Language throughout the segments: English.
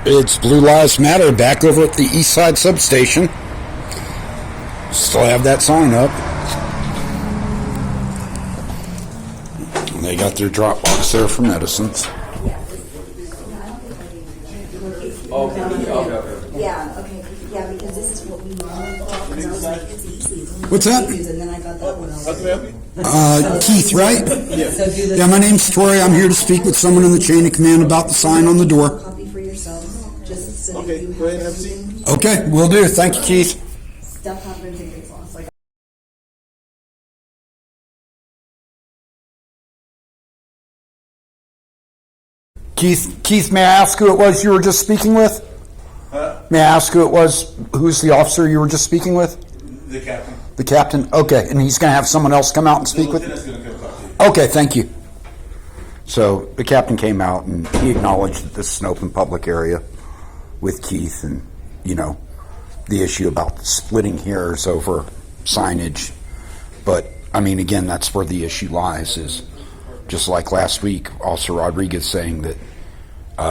It's Blue Lives Matter back over at the East Side substation. Still have that sign up. They got their drop box there for medicines. Yeah, okay. Yeah, because this is what we normally call, because I was like, it's easy. What's that? And then I got that one. Keith, right? Yeah, my name's Troy. I'm here to speak with someone in the chain of command about the sign on the door. Copy for yourself, just so Okay, you go ahead and have a everything. seat. Okay, will do. Thank you, Keith. Stuff happens and gets lost. Like, Keith, may I ask who it was you were just speaking with? May I ask who it was? Who's the officer you were just speaking with? The captain. The captain? Okay, and he's going to have someone else come out and speak with you? Lieutenant's going to come talk to you. Okay, thank you. So the captain came out and he acknowledged that this is an open public area with Keith and, the issue about splitting hairs over signage. But, again, that's where the issue lies, is just like last week, Officer Rodriguez saying that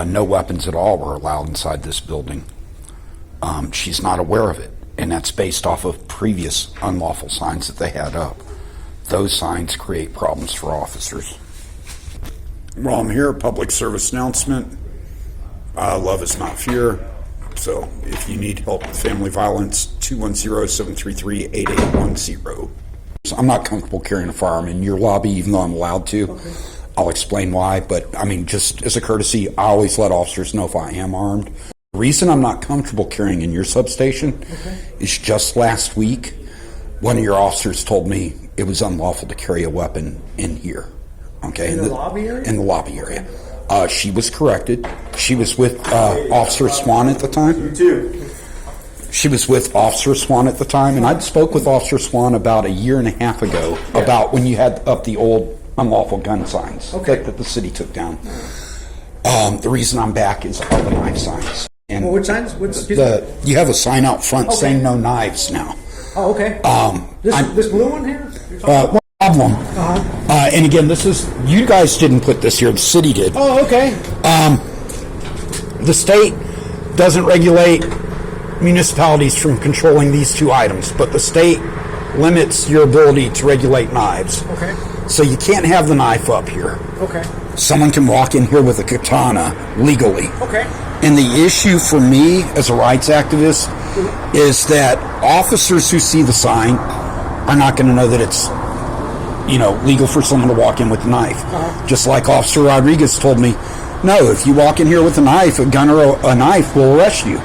no weapons at all were allowed inside this building. She's not aware of it, and that's based off of previous unlawful signs that they had up. Those signs create problems for officers. While I'm here, public service announcement. Love is not fear. So if you need help with family violence, 210-733-8810. So I'm not comfortable carrying a firearm in your lobby, even though I'm allowed to. Okay. I'll explain why, but just as a courtesy, I always let officers know if I am armed. The reason I'm not comfortable carrying in your substation is just last week, one of your officers told me it was unlawful to carry a weapon in here. Okay, in the lobby area? In the lobby area. She was corrected. She was with Officer Swan at the time. You too. She was with Officer Swan at the time, and I'd spoke with Officer Swan about a year and a half ago about when you had up the old unlawful gun signs that the city took down. The reason I'm back is all the knife signs. And which signs? You have a sign out front saying no knives now. Oh, okay. This blue one here? One problem. And again, you guys didn't put this here, the city did. Oh, okay. The state doesn't regulate municipalities from controlling these two items, but the state limits your ability to regulate knives. Okay. So you can't have the knife up here. Okay. Someone can walk in here with a katana legally. Okay. And the issue for me as a rights activist is that officers who see the sign are not going to know that it's legal for someone to walk in with a knife. Just like Officer Rodriguez told me, no, if you walk in here with a knife, a gun or a knife will arrest you.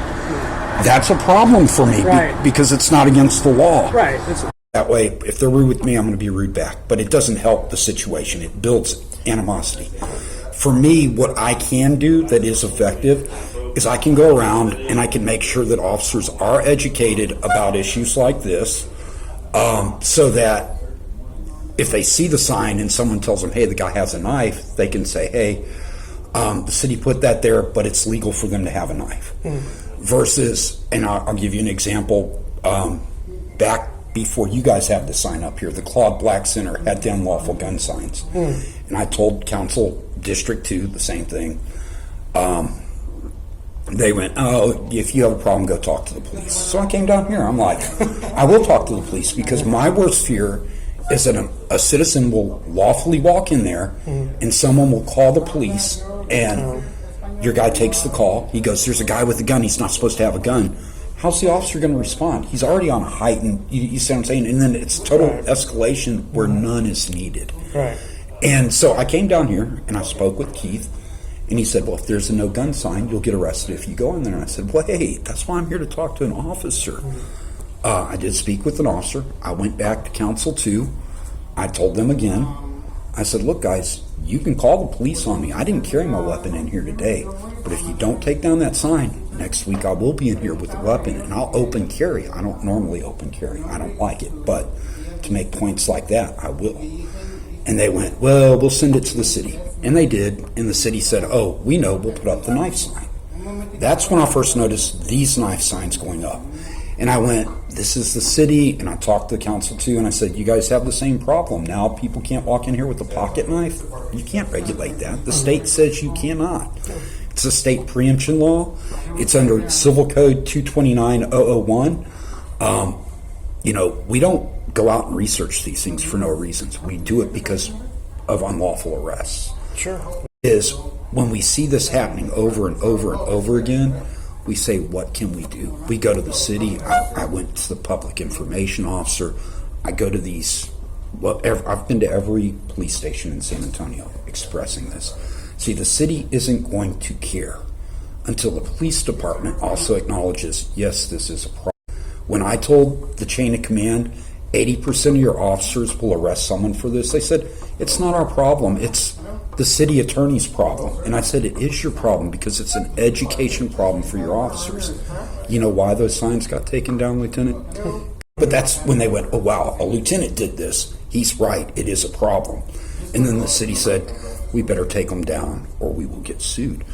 That's a problem for me because it's not against the law. Right. That way, if they're rude with me, I'm going to be rude back. But it doesn't help the situation. It builds animosity. For me, what I can do that is effective is I can go around and I can make sure that officers are educated about issues like this, so that if they see the sign and someone tells them, hey, the guy has a knife, they can say, hey, the city put that there, but it's legal for them to have a knife. Versus, and I'll give you an example, back before you guys have the sign up here, the Claude Black Center had the unlawful gun signs. And I told Council District 2 the same thing. They went, oh, if you have a problem, go talk to the police. So I came down here. I'm like, I will talk to the police, because my worst fear is that a citizen will lawfully walk in there and someone will call the police, and your guy takes the call. He goes, there's a guy with a gun. He's not supposed to have a gun. How's the officer going to respond? He's already on a heightened, you see what I'm saying? And then it's total escalation where none is needed. Right. And so I came down here and I spoke with Keith, and he said, well, if there's a no gun sign, you'll get arrested if you go in there. And I said, well, hey, that's why I'm here to talk to an officer. I did speak with an officer. I went back to Council 2. I told them again. I said, look, guys, you can call the police on me. I didn't carry my weapon in here today. But if you don't take down that sign, next week I will be in here with a weapon, and I'll open carry. I don't normally open carry. I don't like it. But to make points like that, I will. And they went, well, we'll send it to the city. And they did. And the city said, oh, we know, we'll put up the knife sign. That's when I first noticed these knife signs going up. And I went, this is the city, and I talked to the council too, and I said, you guys have the same problem. Now people can't walk in here with a pocket knife. You can't regulate that. The state says you cannot. It's a state preemption law. It's under Civil Code 229001. We don't go out and research these things for no reasons. We do it because of unlawful arrests. Sure. Is when we see this happening over and over and over again, we say, what can we do? We go to the city. I went to the public information officer. I go to these, I've been to every police station in San Antonio expressing this. See, the city isn't going to care until the police department also acknowledges, yes, this is a problem. When I told the chain of command, 80% of your officers will arrest someone for this, they said, it's not our problem. It's the city attorney's problem. And I said, it is your problem because it's an education problem for your officers. You know why those signs got taken down, Lieutenant? But that's when they went, oh, wow, a lieutenant did this. He's right. It is a problem. And then the city said, we better take them down or we will get sued.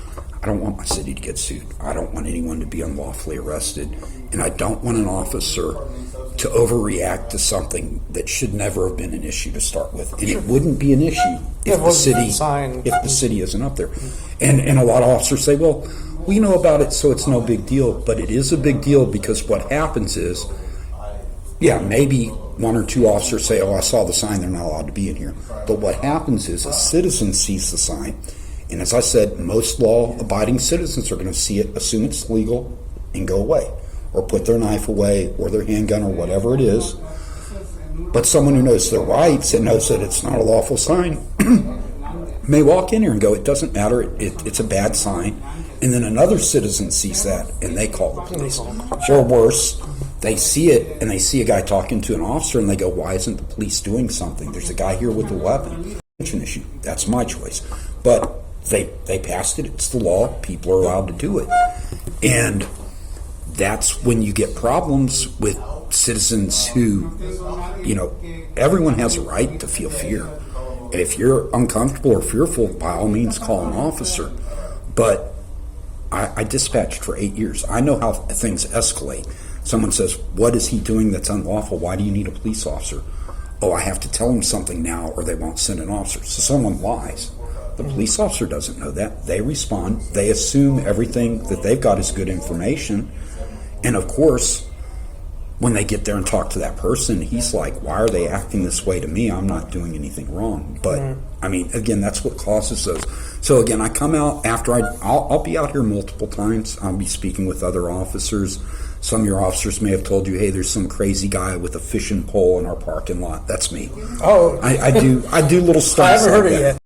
I don't want my city to get sued. I don't want anyone to be unlawfully arrested. And I don't want an officer to overreact to something that should never have been an issue to start with. And it wouldn't be an issue if the city isn't up there. And a lot of officers say, well, we know about it, so it's no big deal. But it is a big deal because what happens is, yeah, maybe one or two officers say, oh, I saw the sign, they're not allowed to be in here. But what happens is a citizen sees the sign, and as I said, most law-abiding citizens are going to see it, assume it's legal, and go away, or put their knife away, or their handgun, or whatever it is. But someone who knows their rights and knows that it's not a lawful sign may walk in here and go, it doesn't matter, it's a bad sign. And then another citizen sees that, and they call the police. Or worse, they see it, and they see a guy talking to an officer, and they go, why isn't the police doing something? There's a guy here with a weapon. It's an issue. That's my choice. But they passed it. It's the law. People are allowed to do it. And that's when you get problems with citizens who, everyone has a right to feel fear. And if you're uncomfortable or fearful, by all means, call an officer. But I dispatched for 8 years. I know how things escalate. Someone says, what is he doing that's unlawful? Why do you need a police officer? Oh, I have to tell him something now or they won't send an officer. So someone lies. The police officer doesn't know that. They respond. They assume everything that they've got is good information. And of course, when they get there and talk to that person, he's like, why are they acting this way to me? I'm not doing anything wrong. But, again, that's what causes those. So, again, I come out after I'll be out here multiple times. I'll be speaking with other officers. Some of your officers may have told you, hey, there's some crazy guy with a fishing pole in our parking lot. That's me. Oh. I do little stunts. I haven't heard like it that. yet.